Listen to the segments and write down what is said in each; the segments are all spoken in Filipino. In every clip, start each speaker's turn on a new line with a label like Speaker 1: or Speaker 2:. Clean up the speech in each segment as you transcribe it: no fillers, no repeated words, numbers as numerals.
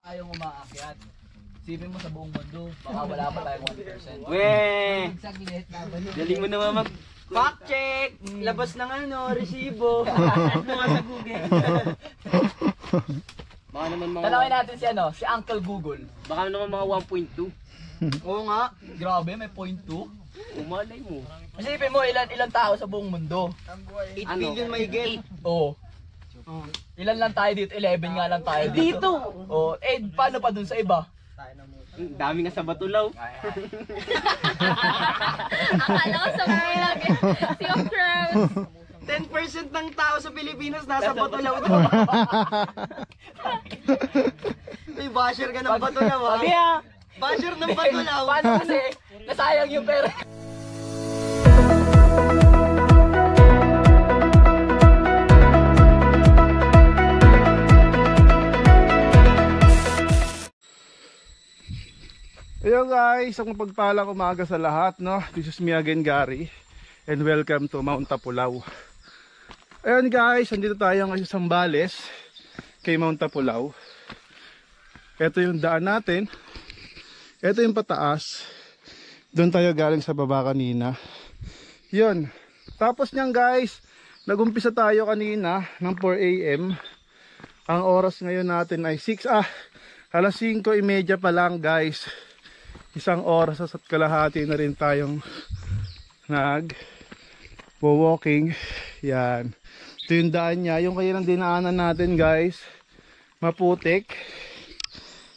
Speaker 1: Tayong umaakyat. Sipin mo sa buong mundo, baka wala pa tayong 1%.
Speaker 2: Weh! Galing mo naman mag fact check! Labas ng resibo. Mga sa Google. Baka naman mga...
Speaker 1: Tanawin natin si Uncle Google.
Speaker 2: Baka naman mga 1.2.
Speaker 1: Oo nga, grabe may 0.2.
Speaker 2: Umalay mo.
Speaker 1: Isipin mo ilan tao sa buong mundo.
Speaker 2: 8 billion may get.
Speaker 1: Oo. Ilan lang tayo dito? 11 nga lang tayo dito. Oh, paano pa dun sa iba?
Speaker 2: Dami nga sa Batulaw.
Speaker 3: Akala ko sa Bulag eh. Sea of Crows.
Speaker 2: 10% ng tao sa Pilipinas nasa Batulaw doon. May basher ka ng Batulaw ha?
Speaker 1: Sabi ha?
Speaker 2: Basher ng Batulaw.
Speaker 1: Paano kasi? Nasayang yung pera.
Speaker 4: Ayun guys, ang mapagpalang umaga sa lahat, no? This is me again, Gary, and welcome to Mount Tapulaw. Ayun guys, andito tayo ngayon sa Zambales kay Mount Tapulaw. Ito yung daan natin. Ito yung pataas. Doon tayo galing sa baba kanina. Yun. Tapos niyan guys, nagumpisa tayo kanina ng 4 AM. Ang oras ngayon natin ay alas 5:30 pa lang guys. Isang oras at kalahati na rin tayong walking. Yan. Ito yung daan niya. Yung kaya ng dinaanan natin guys, maputik.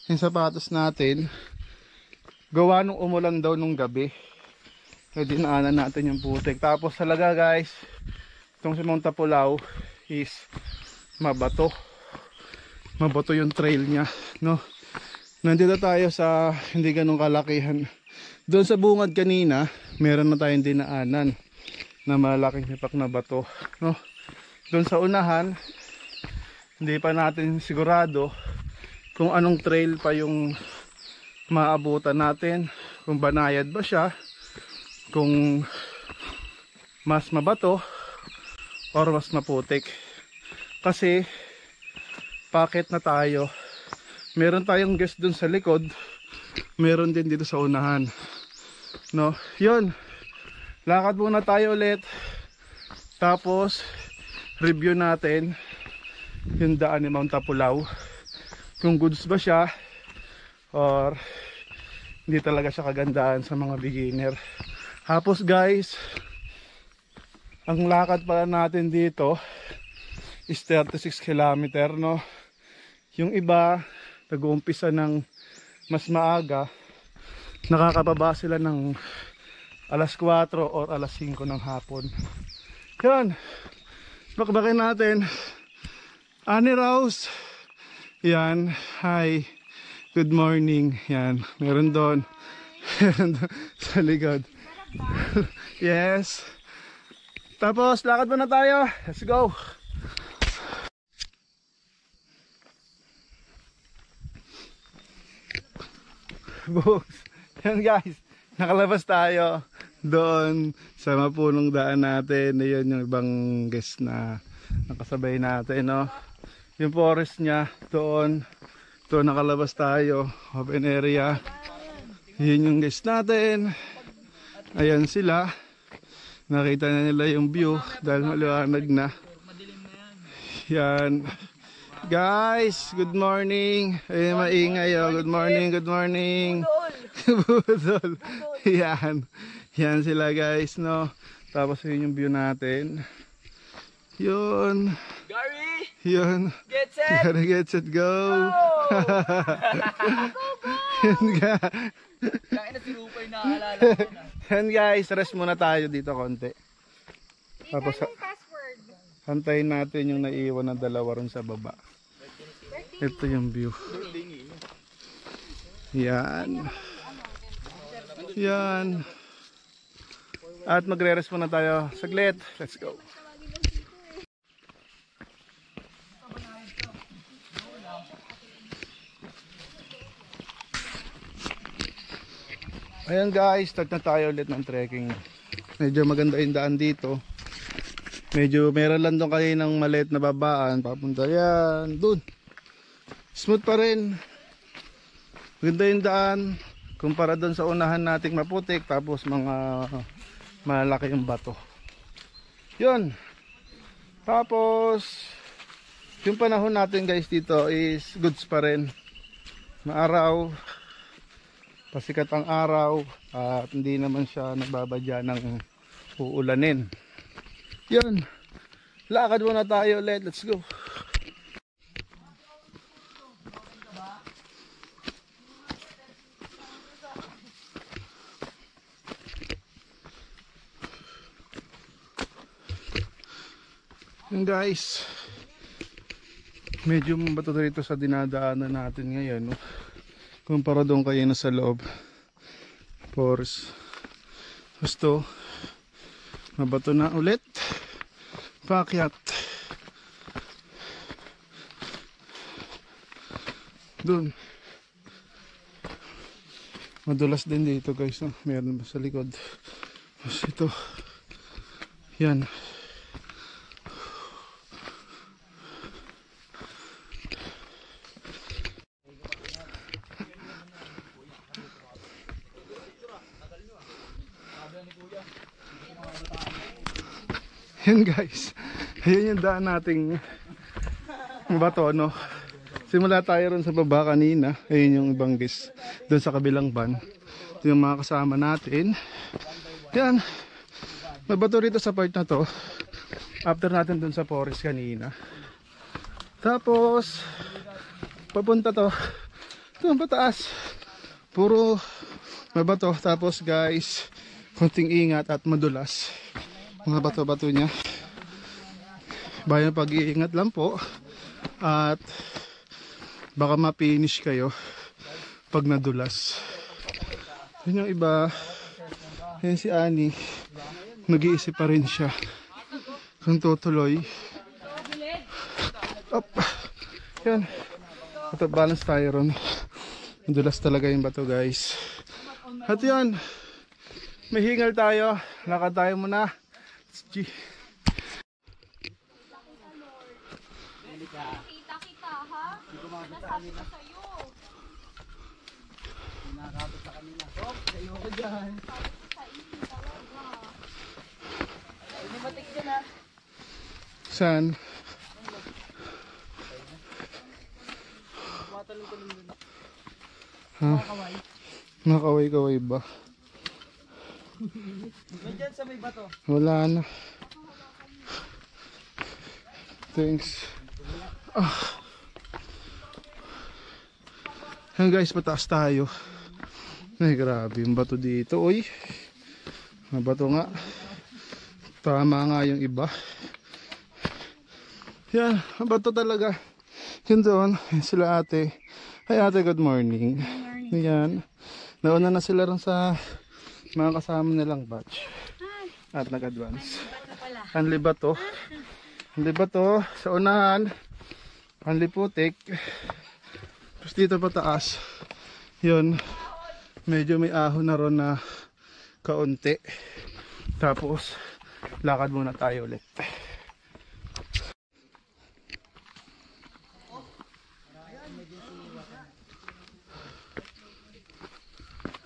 Speaker 4: Yung sapatos natin, gawa nung umulan daw nung gabi. Yung dinaanan natin yung putik. Tapos talaga guys, itong si Mount Tapulaw is mabato. Mabato yung trail niya, no? Nandito tayo sa hindi ganun kalakihan. Doon sa bungad kanina, meron na tayong dinaanan na malaking hipak na bato, no? Doon sa unahan, hindi pa natin sigurado kung anong trail pa yung maabutan natin, kung banayad ba siya, kung mas mabato or mas maputik. Kasi packet na tayo. Meron tayong guest dun sa likod, meron din dito sa unahan, no? Yun, lakad muna tayo ulit, tapos review natin yung daan ni Mount Tapulaw, kung goods ba siya or hindi talaga siya kagandahan sa mga beginner. Tapos guys, ang lakad pala natin dito is 36 km, no? Yung iba nag-uumpisa ng mas maaga, nakakababa sila ng alas 4 or alas 5 ng hapon. Yun, bakbakin natin. Annie Rose, yan, hi, good morning. Yan, meron doon sa likod. Yes. Tapos lakad muna tayo, let's go. Yan guys, nakalabas tayo doon sa mapunong daan natin. Ayun yung ibang guest na nakasabay natin, no? Yung forest niya doon. Doon nakalabas tayo, open area. Yun yung guest natin. Ayan sila. Nakita na nila yung view dahil maliwanag na. Yan guys, good morning. Ay, maingay oh. Good morning, good morning. Budol. Yan. Yan sila guys, no? Tapos yun yung view natin. Yun.
Speaker 1: Gary!
Speaker 4: Yun.
Speaker 1: Get set!
Speaker 4: Gotta get set, go! Yan guys.
Speaker 1: Kaya na si Rupay na alala ko na.
Speaker 4: Yan guys, rest muna tayo dito konti. Tapos hantayin natin yung naiiwan na dalawa ron sa baba. Ito yung view. Yan. Yan. At magre-rest muna tayo saglit. Let's go. Ayan guys, start na tayo ulit ng trekking. Medyo maganda yung daan dito. Medyo meron lang doon kayo ng maliit na babaan. Papunta yan. Doon. Smooth pa rin. Ganda yung daan. Kumpara doon sa unahan nating maputik. Tapos mga malaki yung bato. Yun. Tapos yung panahon natin guys dito is goods pa rin. Maaraw. Pasikat ang araw. At hindi naman siya nagbabadya ng uulanin. Yun. Lakad muna tayo ulit. Let's go. Yun guys, medyo mabato dito sa dinadaanan natin ngayon, no? Kumpara doon kayo na sa loob. Force. Gusto mabato na ulit. Paakyat. Doon. Madulas din dito guys, no? Meron ba sa likod? Tapos ito. Yan. Yan guys, ayun yung daan nating bato, no? Simula tayo ron sa baba kanina. Ayun yung ibang guys doon sa kabilang van. Ito yung mga kasama natin. Yan, mabato rito sa part na to. After natin doon sa forest kanina. Tapos papunta to doon pataas. Puro mabato. Tapos guys, konting ingat at madulas mga bato-bato niya. Bayan pag-iingat lang po. At baka ma-finish kayo pag nadulas. Yun yung iba. Yan si Annie, nag-iisip pa rin siya kung tutuloy. Up. Yan. Ito, balance tayo ron. Nadulas talaga yung bato guys. At yan, may hingal tayo. Lakad tayo muna. G.
Speaker 3: Kita-kita ha? Nasabi ko sa'yo.
Speaker 2: Nakakapit sa kanila. Oh, kayo ko dyan.
Speaker 3: Sabi ko sa iyo talaga.
Speaker 2: Lumatik dyan ha.
Speaker 4: Saan?
Speaker 2: Matalong-talong dun.
Speaker 4: Ha? Nakaway-kaway ba?
Speaker 2: Nandiyan sa may bato.
Speaker 4: Wala na. Thanks. Yan guys, pataas tayo. Ay grabe yung bato dito. Uy, mabato nga. Tama nga yung iba. Yan, mabato talaga. Yun doon, sila ate. Hi ate, good morning. Yan. Nauna na sila rin sa mga kasama nilang batch. At nag-advance. Ang libato. Ang libato sa unahan. Ang liputik. Tapos dito pataas. Yun. Medyo may ahon na ron na kaunti. Tapos lakad muna tayo ulit.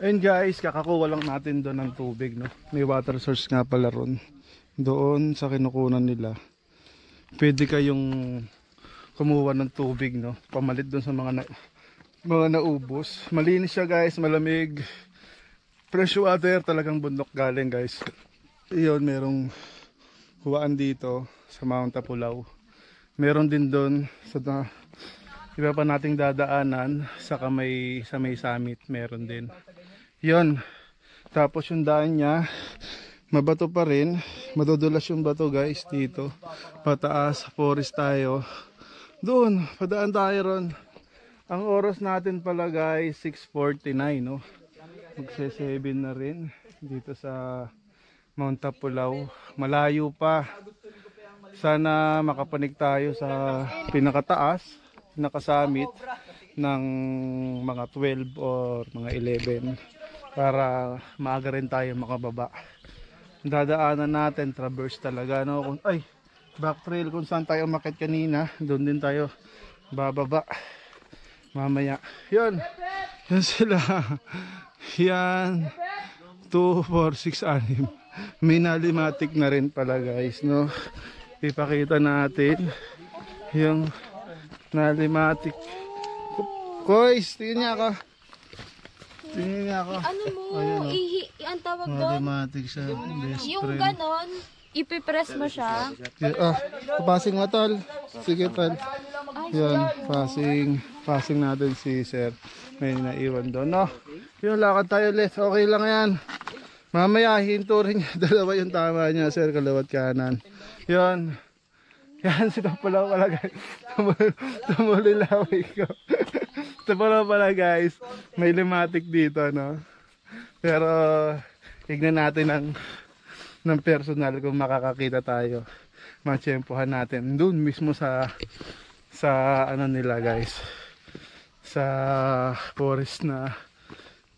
Speaker 4: And guys, kakakuha lang natin doon ng tubig, no? May water source nga pala ron. Doon sa kinukunan nila. Pwede kayong kumuha ng tubig, no? Pamalit doon sa mga naubos. Malinis siya guys, malamig. Fresh water, talagang bundok galing guys. Iyon, merong huwaan dito sa Mount Apulaw. Meron din doon sa iba pa nating dadaanan sa may summit, meron din. Yon. Tapos yung daan niya, mabato pa rin. Madudulas yung bato guys dito. Pataas, forest tayo. Doon, padaan tayo ron. Ang oras natin pala guys, 6:49, no? Magse-7 na rin dito sa Mount Apulaw. Malayo pa. Sana makapanig tayo sa pinakataas, pinakasummit ng mga 12 or mga 11 para maaga rin tayo makababa. Dadaanan natin, traverse talaga, no? Ay, back trail kung saan tayo umakyat kanina, doon din tayo bababa mamaya. Yun, Yan sila. Yan. 2, 4, 6, 6. May nalimatic na rin pala guys, no? Ipakita natin yung nalimatic. Koys, tingin niya ako. Tingin niya ako.
Speaker 3: Ano mo,
Speaker 4: Ayun, oh.
Speaker 3: ang tawag doon?
Speaker 4: Nalimatic siya. Best
Speaker 3: Yung
Speaker 4: friend.
Speaker 3: ganon, ipipress mo siya.
Speaker 4: Passing mo tol. Sige tol. Yan, passing natin si sir. May naiwan doon, no? Yung lakad tayo ulit. Okay lang yan. Mamaya hinto rin niya. Dalawa yung tama niya, sir. Kalawat kanan. Yun. Yan, sinapalaw pala guys. Tumuloy laway ko. Sinapalaw pala guys. May limatic dito, no? Pero, tignan natin ng personal kung makakakita tayo. Matsyempohan natin. Doon mismo sa ano nila guys. Sa forest na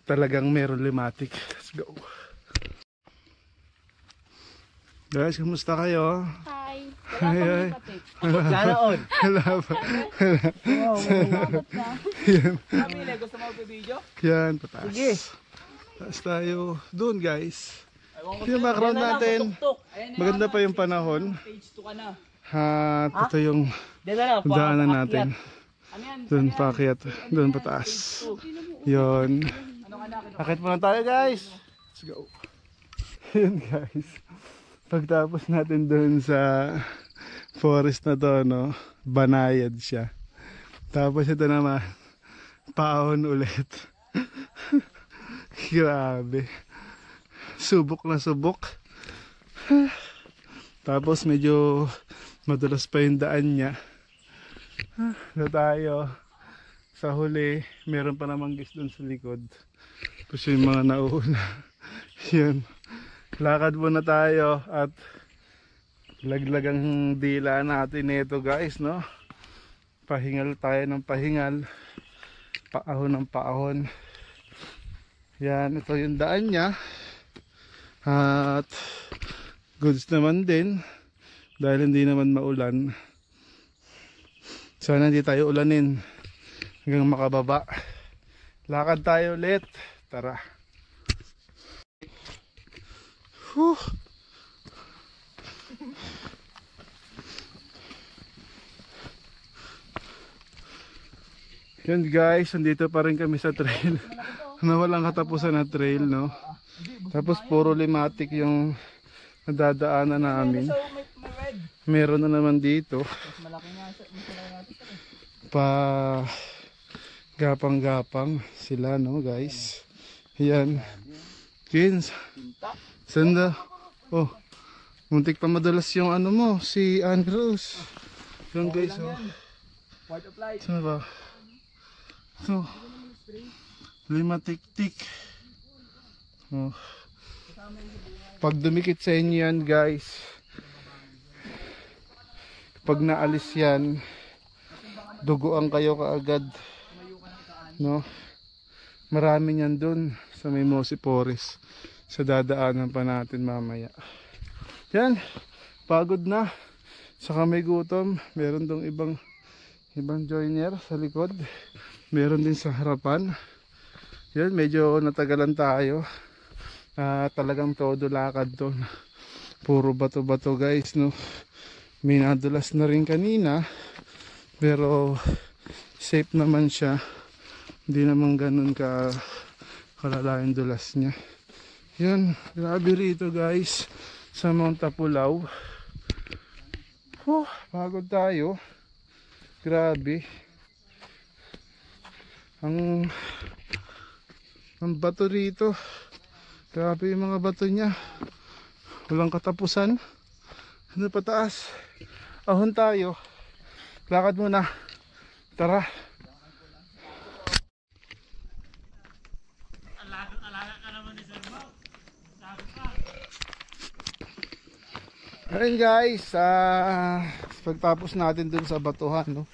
Speaker 4: talagang meron limatic. Let's go. Guys, kumusta kayo?
Speaker 3: Hi.
Speaker 4: Ay.
Speaker 2: Sana all.
Speaker 4: Wala pa.
Speaker 2: Kamila, gusto mo mag-video?
Speaker 4: Yan, pataas.
Speaker 2: Sige.
Speaker 4: Taas tayo. Doon guys. Yung background natin. Maganda pa yung panahon.
Speaker 1: Page 2 ka na.
Speaker 4: At ito yung
Speaker 2: Diyan na lang.
Speaker 4: daanan natin.
Speaker 1: Ano yan?
Speaker 4: Doon paakyat. Doon pataas. Yun. Akit muna tayo guys. Let's go. Yun guys. Pagtapos natin doon sa forest na to, no, banayad siya. Tapos ito naman, paon ulit. Grabe. Subok na subok. Tapos medyo madulas pa yung daan niya. Na tayo. Sa huli, meron pa namang gis doon sa likod. Tapos yung mga nauuna. Yun. Lakad muna tayo at laglag ang dila natin nito guys, no? Pahingal tayo ng pahingal. Paahon ng paahon. Yan, ito yung daan niya. At goods naman din. Dahil hindi naman maulan. Sana hindi tayo ulanin hanggang makababa. Lakad tayo ulit. Tara. Whew. Yan guys, nandito pa rin kami sa trail. Na walang katapusan na trail, no? Tapos puro limatic yung nadadaanan namin. Meron na naman dito. Pa gapang-gapang sila, no guys? Yan. Kins. Sanda. Oh. Muntik pa madalas yung ano mo, si Andrews. Yan guys, oh.
Speaker 1: Part of life.
Speaker 4: Saan ba? So, limatik-tik. Oh. Pag dumikit sa inyo yan guys, pag naalis yan, duguan kayo kaagad, no? Marami niyan dun sa may Mosi Forest, sa dadaanan pa natin mamaya. Yan, pagod na, saka may gutom. Meron dong ibang joiner sa likod, meron din sa harapan. Yan, medyo natagalan tayo. Talagang todo lakad to, puro bato-bato guys, no? May nadulas na rin kanina, pero safe naman siya. Hindi naman ganun kalala yung dulas niya. Yan, grabe rito guys sa Mount Tapulaw. Pagod tayo. Grabe. Ang bato rito. Grabe yung mga bato niya. Walang katapusan. Ano pataas? Ahon tayo. Lakad muna. Tara. Ayun guys, pagtapos natin dun sa batuhan, no?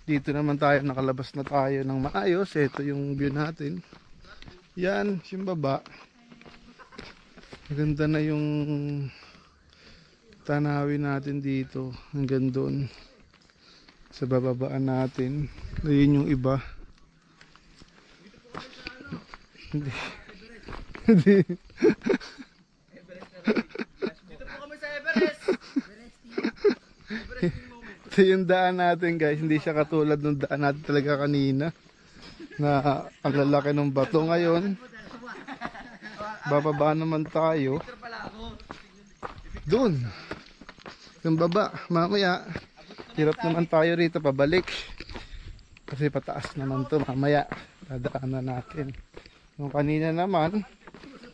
Speaker 4: Dito naman tayo, nakalabas na tayo ng maayos. Ito yung view natin. Yan, yung baba. Maganda na yung tanawin natin dito hanggang doon sa bababaan natin. Ayun yung iba. Hindi. Hindi.
Speaker 2: Dito po kami sa Everest.
Speaker 4: Ito yung daan natin guys, hindi siya katulad ng daan natin talaga kanina na ang lalaki ng bato. Ngayon bababa naman tayo doon yung baba. Mamaya hirap naman tayo rito pabalik kasi pataas naman to. Mamaya dadaanan natin. Yung kanina naman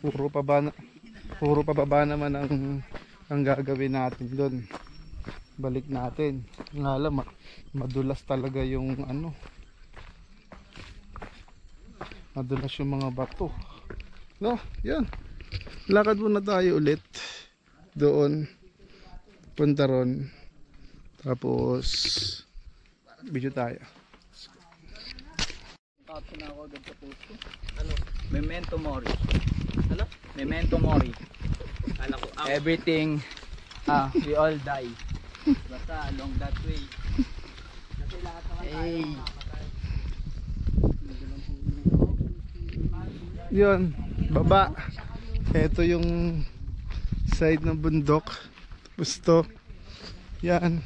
Speaker 4: puro pababa naman ang gagawin natin doon. Balik natin. Nga alam, madulas talaga yung ano. Madulas yung mga bato. No, yan. Lakad muna tayo ulit. Doon. Punta ron. Tapos, video tayo.
Speaker 1: Tapos na ako agad sa puso. Ano? Memento mori. Ano? Memento mori.
Speaker 2: Kala ko,
Speaker 1: Everything, we all die. Basta along that way. Kasi lahat naman tayo mamamatay.
Speaker 4: Yun, baba. Ito yung side ng bundok. Gusto. Yan.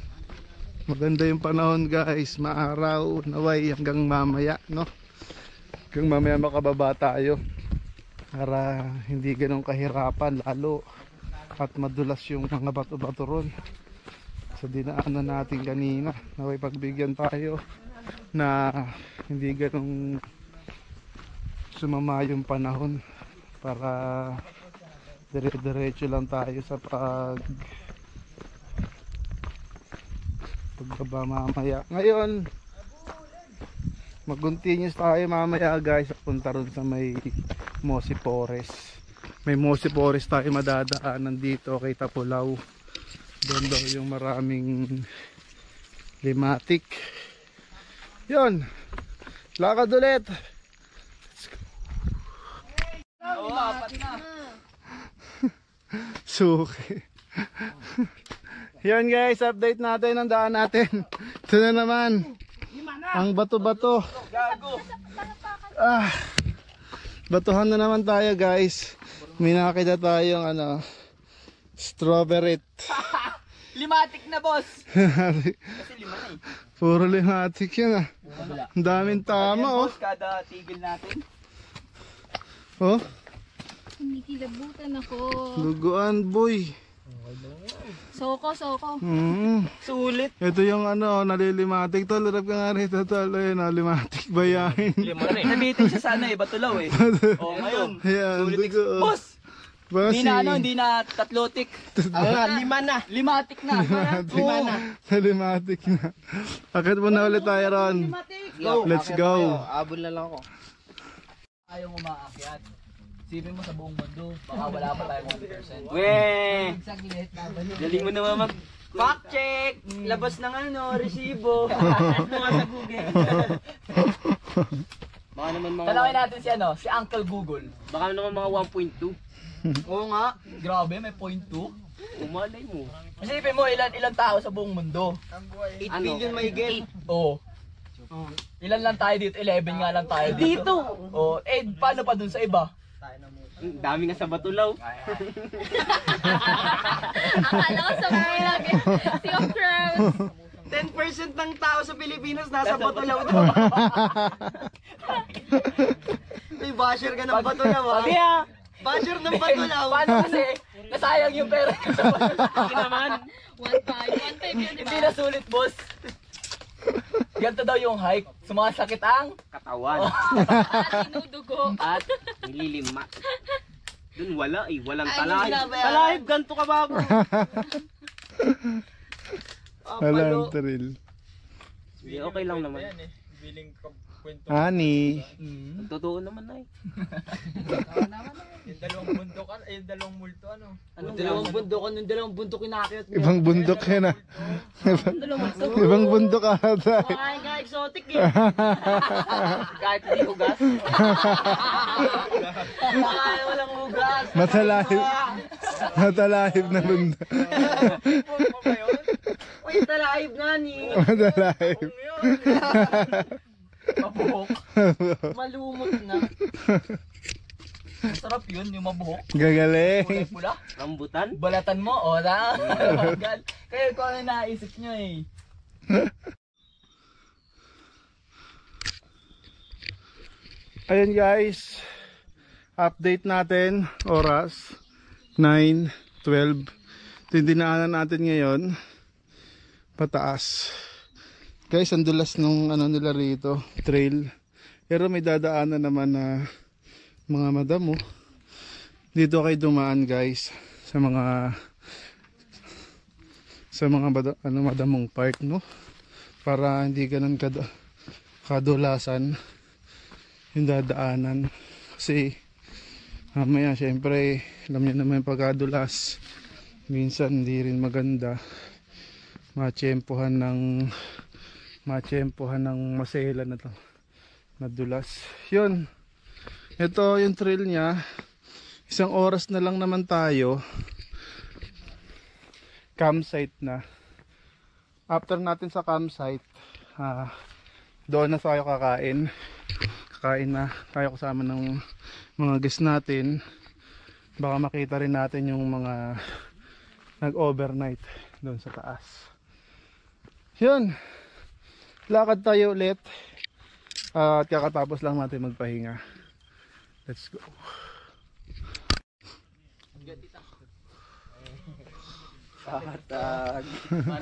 Speaker 4: Maganda yung panahon guys. Maaraw, naway hanggang mamaya, no? Hanggang mamaya makababa tayo. Para hindi ganun kahirapan lalo. At madulas yung mga bato-bato ron. Sa dinaanan natin kanina. Naway pagbigyan tayo na hindi ganun sumama yung panahon para dire-diretso lang tayo sa pagbaba mamaya. Ngayon mag-continuous tayo mamaya guys, punta ron sa may Mosi Forest. May Mosi Forest tayo madadaanan dito kay Tapulaw. Doon daw yung maraming limatic. Yun, lakad ulit.
Speaker 1: Oo, apat na.
Speaker 4: Suki. Yan guys, update natin ang daan natin. Ito na naman ang bato-bato. Batuhan na naman tayo guys. May nakita tayong ano, strawberry.
Speaker 1: Limatic na boss. Kasi lima na eh.
Speaker 4: Puro limatic yan ah. Ang daming tama oh.
Speaker 1: Boss, kada tigil natin.
Speaker 4: Oh,
Speaker 3: Kinikilabutan ako.
Speaker 4: luguan boy.
Speaker 3: Soko.
Speaker 2: sulit.
Speaker 4: Ito yung ano, nalilimatic. Tol, harap ka nga rito tol. Ayun, nalimatic bayahin.
Speaker 1: Nabitin siya sana eh, Batulaw eh. Oo, ngayon.
Speaker 4: Ayan, dugo.
Speaker 1: Boss! Hindi na ano, hindi na tatlotik.
Speaker 2: Lima na.
Speaker 1: Limatic na.
Speaker 2: Lima na.
Speaker 4: Nalimatic na. Akit muna ulit tayo ron. Let's go.
Speaker 2: Abol na lang ako.
Speaker 1: Ayaw umaakyat. Sipin mo sa buong mundo, baka wala pa tayong 1%.
Speaker 2: Weh! Galing mo naman mag... Fact check! Labas ng ano, resibo. Mga sa Google. Baka naman mga...
Speaker 1: Talawin natin si ano, si Uncle Google.
Speaker 2: Baka naman mga 1.2.
Speaker 1: Oo nga, grabe, may 0.2.
Speaker 2: Umalay mo.
Speaker 1: Isipin mo, ilan tao sa buong mundo?
Speaker 2: 8 billion may get.
Speaker 1: Oo. Ilan lang tayo dito? 11 nga lang tayo dito. Oo. Eh, paano pa dun sa iba?
Speaker 2: Dami nga sa Batulaw.
Speaker 3: Akala ko sa mga lang eh. Sea of Crowns.
Speaker 2: 10% ng tao sa Pilipinas nasa Batulaw to. May basher ka ng Batulaw ha.
Speaker 1: Sabi ah!
Speaker 2: Basher ng Batulaw.
Speaker 1: Paano kasi? Nasayang yung pera ko sa
Speaker 2: Hindi naman.
Speaker 3: 1.5 yun, di
Speaker 1: Hindi
Speaker 3: ba?
Speaker 1: na sulit, boss. Ganito daw yung hike. Sumakit ang
Speaker 2: Katawan.
Speaker 3: Sinudugo.
Speaker 2: At nililimat. Doon wala eh. Walang
Speaker 3: Ay,
Speaker 2: talahib.
Speaker 3: hindi na ba?
Speaker 2: Talahib, ganito ka ba ako?
Speaker 4: Walang thrill.
Speaker 2: Hindi, okay lang naman.
Speaker 4: Ani.
Speaker 2: Totoo naman na eh.
Speaker 5: Yung dalawang bundok, yung dalawang multo, ano?
Speaker 2: Ano, dalawang bundok inakyat mo.
Speaker 4: Ibang bundok yan ah. Ibang bundok ata.
Speaker 2: Ay, ka exotic eh. Kahit hindi ugas. Ay, walang ugas.
Speaker 4: Matalahib na bundok.
Speaker 2: Uy, talahib nga ni.
Speaker 4: Matalahib.
Speaker 2: mabuhok. Malumot na. Masarap yun, yung mabuhok.
Speaker 4: Gagaling.
Speaker 2: Kulay pula. Rambutan? Balatan mo, o na. Kaya kung ano naisip nyo eh.
Speaker 4: Ayun guys, update natin, oras 9:12. Ito yung dinaanan natin ngayon, pataas. Guys, ang dulas nung ano nila rito, trail. Pero may dadaanan naman na mga madamo. Dito kayo dumaan guys sa mga madamong park, no? Para hindi ganun kadulasan yung dadaanan. Kasi mamaya syempre alam niyo naman pagkadulas minsan hindi rin maganda. Matsyempohan ng masela na to, madulas. Yun, ito yung trail niya. 1 oras na lang naman tayo, campsite na. After natin sa campsite, doon na tayo kakain na tayo kasama ng mga guests natin. Baka makita rin natin yung mga nag-overnight doon sa taas. Yun, lakad tayo ulit at kakatapos lang natin magpahinga. Let's go.
Speaker 1: Patag.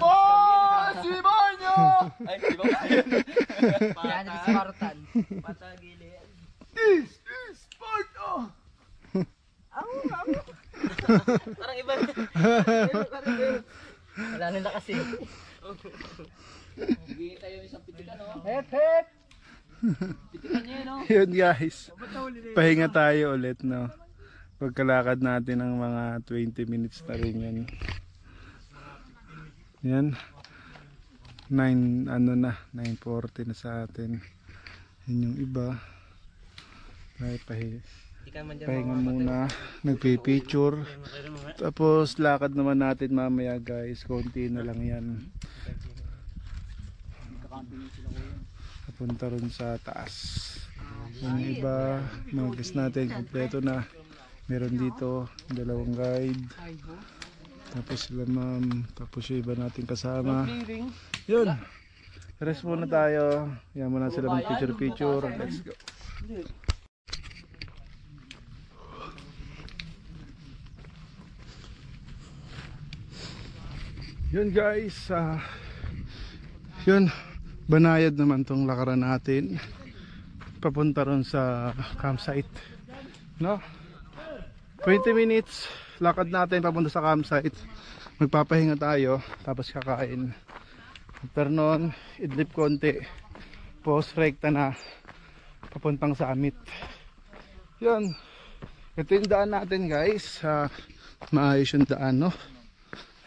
Speaker 2: Oh! Si Banyo! Ay, di ba ba yun?
Speaker 1: Yan, Spartan.
Speaker 2: Patagili.
Speaker 1: Sparta!
Speaker 2: Parang iba. Wala nila kasi. Hindi tayo isang pitikan, no?
Speaker 1: Hep, hep!
Speaker 2: Pitikan niya, no?
Speaker 4: Yun guys, pahinga tayo ulit, no? Pagkalakad natin ng mga 20 minutes na rin yan. Yan 9 9:40 na sa atin. Yun yung iba. Pahinga muna, nagpipicture. Tapos lakad naman natin mamaya guys, konti na lang yan. Papunta ron sa taas. Yung iba, mga guys natin kompleto na. Meron dito 2 guide. Tapos sila ma'am, tapos yung iba nating kasama. Yun, rest muna tayo. Yan muna sila ng picture. Let's go. Yun guys, yun, banayad naman tong lakaran natin papunta ron sa campsite, no? 20 minutes lakad natin papunta sa campsite, magpapahinga tayo tapos kakain. After nun, idlip konti, post rekta na papuntang summit. Yun, ito yung daan natin guys, maayos yung daan, no?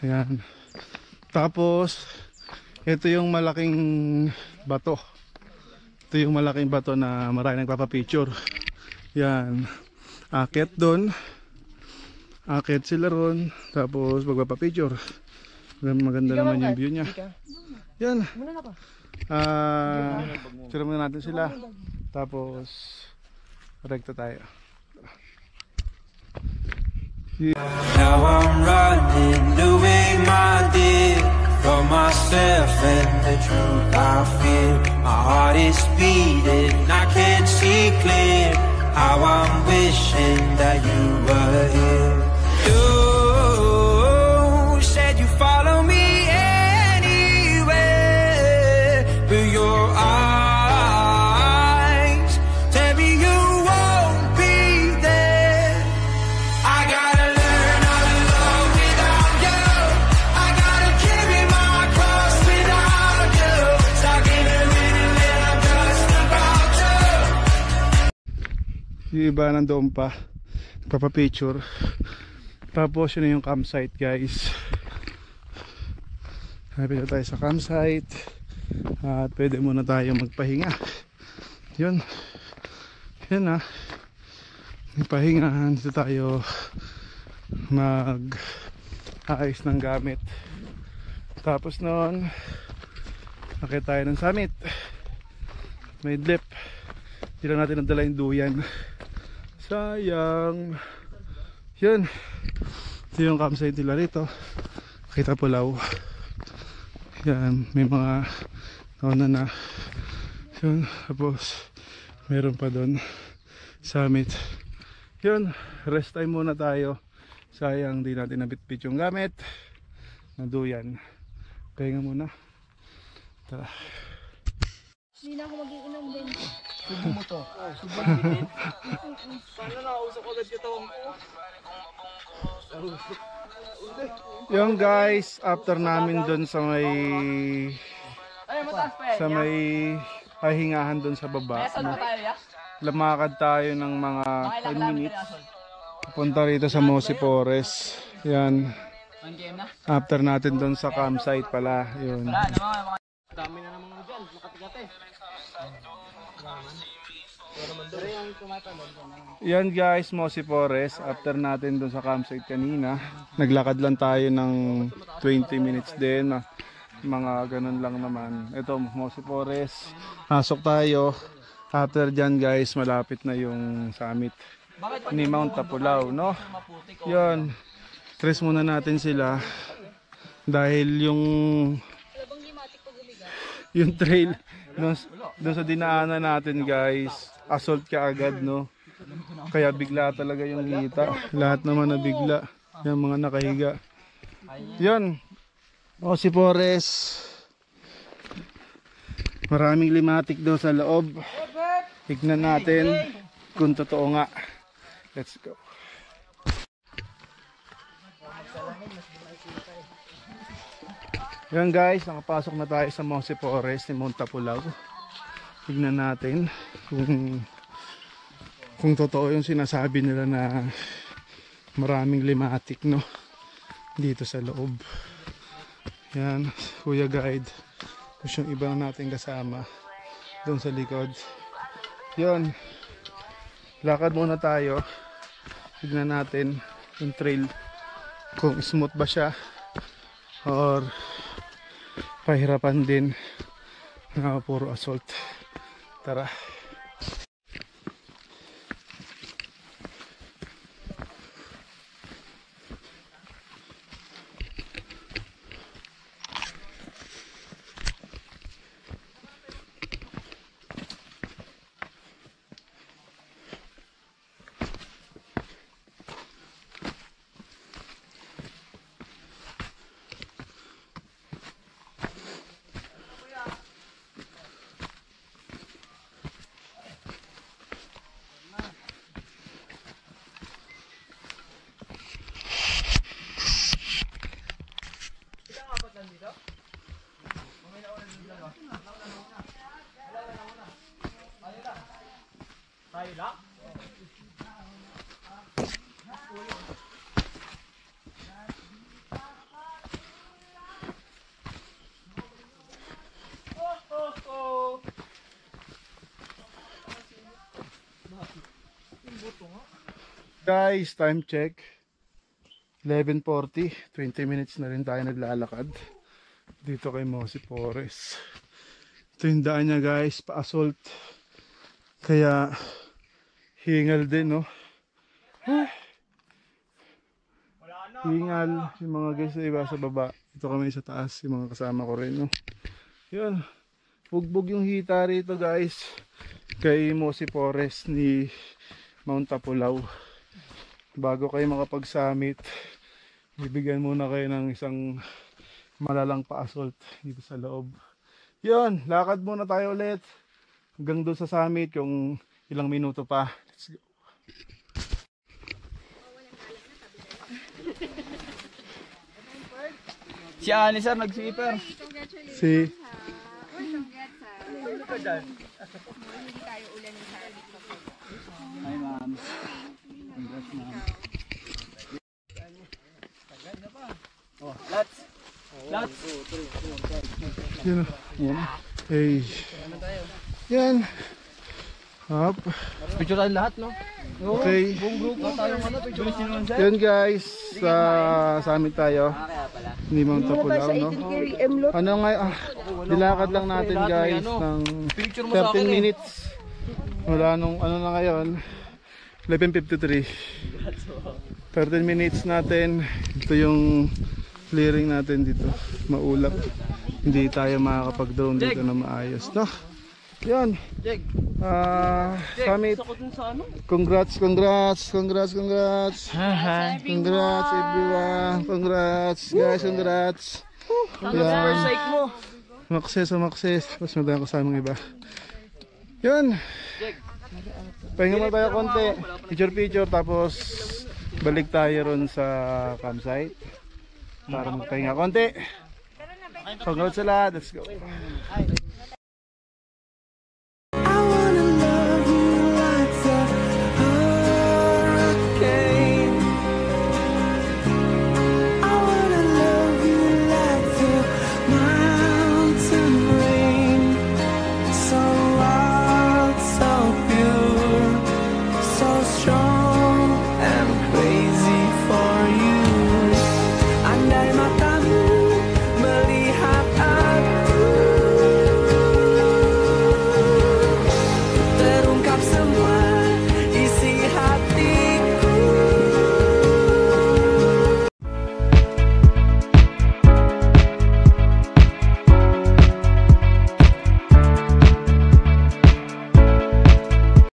Speaker 4: Ayan. Tapos ito yung malaking bato, ito yung malaking bato na marami nagpapapicture. Yan, akit doon, akit sila ron, tapos magpapapicture. Maganda naman yung view niya. Yan, picture muna natin sila, tapos rekta tayo.
Speaker 6: Now I'm running away, my dear, from myself and the truth I fear. My heart is beating, I can't see clear. How I'm wishing that you were here. You said you follow me anywhere, but your eyes tell me you won't be there. I gotta learn how to love without you. I gotta carry my cross without you. Stuck in a little I'm just about to.
Speaker 4: Yung iba nandoon pa, papapicture. Tapos yun yung campsite guys. Happy na tayo sa campsite at pwede muna tayo magpahinga. Yun, yun na, magpahinga. Dito tayo mag-aayos ng gamit. Tapos noon akit tayo ng summit. May idlip. Hindi lang natin nadala yung duyan. Sayang. Yun. Ito yung campsite nila rito. Kita Pulaw. Yan. May mga nauna na. Yun. Tapos meron pa doon summit. Yun. Rest time muna tayo. Sayang di natin nabitbit yung gamit. Naduyan. Pahinga muna. Tara.
Speaker 3: Hindi na ako mag-iinom din.
Speaker 2: Subo mo to. Subo mo din. Sana nakausap agad yung tawang ko.
Speaker 4: Yung guys, after namin doon sa may
Speaker 2: Ay, mataas pa yan.
Speaker 4: sa may pahingahan doon sa baba.
Speaker 2: Kaya saan pa tayo, ya?
Speaker 4: Lamakad tayo ng mga 10 minutes. Punta rito sa Mosi Forest. Yan.
Speaker 2: 1 game na?
Speaker 4: After natin doon sa campsite pala. Yun.
Speaker 2: Wala naman, mga dami na naman dyan. Makati-kati.
Speaker 4: Yan guys, Mosi Forest. After natin doon sa campsite kanina, naglakad lang tayo ng 20 minutes din. Mga ganun lang naman. Ito, Mosi Forest. Pasok tayo. After dyan guys, malapit na yung summit ni Mount Tapulaw, no? Yun. Stress muna natin sila. Dahil yung trail doon sa dinaanan natin guys, assault ka agad, no? Kaya bigla talaga yung ngita. Lahat naman na bigla. Yung mga nakahiga. Yun. Mosi Forest. Maraming limatik daw sa loob. Tignan natin kung totoo nga. Let's go. Yan guys, nakapasok na tayo sa Mosi Forest ni Mount Tapulaw. Tignan natin kung totoo yung sinasabi nila na maraming limatik, no, dito sa loob. Yan, Kuya Guide. Tapos yung iba natin kasama doon sa likod. Yun, lakad muna tayo. Tignan natin yung trail, kung smooth ba siya or pahirapan din na puro assault. Tara.
Speaker 2: Tayo lang?
Speaker 4: Guys, time check 11:40. 20 minutes na rin tayo naglalakad dito kay Mosi Forest. Ito yung daan niya guys, pa-assault. Kaya hingal din, no? Hingal yung mga guys na iba sa baba. Ito kami sa taas, yung mga kasama ko rin, no? Yun, bugbog yung hita rito guys kay Mosi Forest ni Mount Tapulaw. Bago kayo makapag-summit, bibigyan muna kayo ng isang malalang pa-assault dito sa loob. Yun, lakad muna tayo ulit hanggang doon sa summit, yung ilang minuto pa. Let's go.
Speaker 2: Si Ani sir, nag-sweeper.
Speaker 4: Si
Speaker 1: Hi ma'am. Congrats ma'am.
Speaker 2: Oh, lots.
Speaker 4: yun,
Speaker 1: Yan.
Speaker 4: hey. Yan. Up.
Speaker 1: Picture tayo lahat, no?
Speaker 4: Okay.
Speaker 1: Buong group na tayong ano, picture.
Speaker 4: Yun guys, sa amin tayo. Hindi Mount Tapulaw, no? Ano nga, nilakad lang natin guys ng 13 minutes. Wala nung ano na ngayon, 11:53. 13 minutes natin. Ito yung clearing natin dito. Maulap. Hindi tayo makakapag-drone dito na maayos, no? Yan. Summit. Congrats everyone. Congrats guys, congrats. Yan. Makses. Mas madami kasamang iba. Yan. Pahinga mo tayo konti. Picture tapos balik tayo ron sa campsite. Para magpahinga konti. Congrats sa lahat. Let's go.